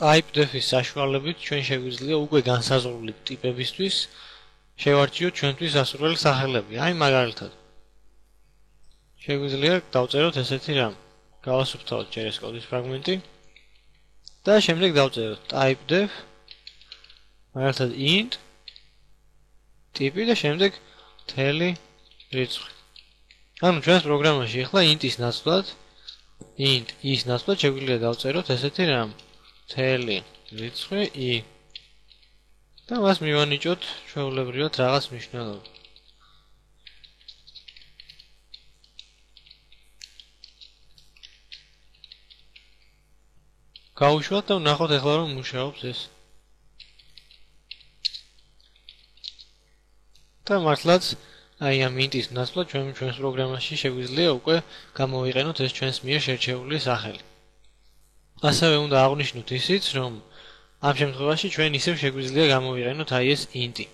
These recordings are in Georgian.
typedef-ის საშუალებით ჩვენ შეგვიძლია უკვე განსაზღვრული ტიპებისთვის შევარჩიოთ ჩვენთვის ასურველი სახელები. აი მაგალითად შეგვიძლია დავწეროთ ესეთი რამ. გავასუფთავოთ ჯერ ეს კოდის ფრაგმენტი და შემდეგ დავწეროთ typedef მაგალითად int ტიპი და შემდეგ მთელი რიცხვი. ანუ ჩვენს პროგრამაში ახლა int-ის ნაცვლად შეგვიძლია დავწეროთ ესეთი რამ. მთელი რიცხვი i და მას მივანიჭოთ ჩვეულებრივად რაღაც მნიშვნელობა. გავუშვათ და ვნახოთ ახლა რომ მუშაობს ეს. და მართლაც აი ამ int-ის ნაცვლად ჩვენს პროგრამაში შეგვიძლია უკვე გამოვიყენოთ ეს ჩვენს მიერ შერჩეული სახელი. ასევე უნდა აღვნიშნოთ ისიც, რომ ამ შემთხვევაში ჩვენ ისევ შეგვიძლია გამოვიყენოთ აი ეს int-ი.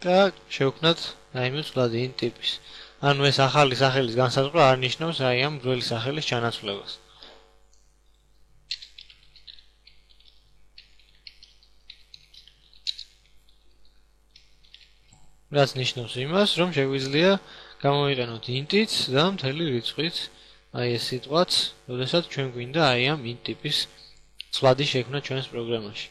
და შევქმნათ რაიმე ცვლადი int ტიპის. ანუ ეს ახალი სახელის განსაზღვრა არ ნიშნავს აი ამ ძველი სახელის ჩანაცვლებას. რაც ნიშნავს იმას, რომ შეგვიძლია გამოვიყენოთ int-იც და მთელი რიცხვიც, აი ეს სიტყვაც, როდესაც ჩვენ გვინდა აი ამ int ტიპის ცვლადი შექმნა ჩვენს პროგრამაში.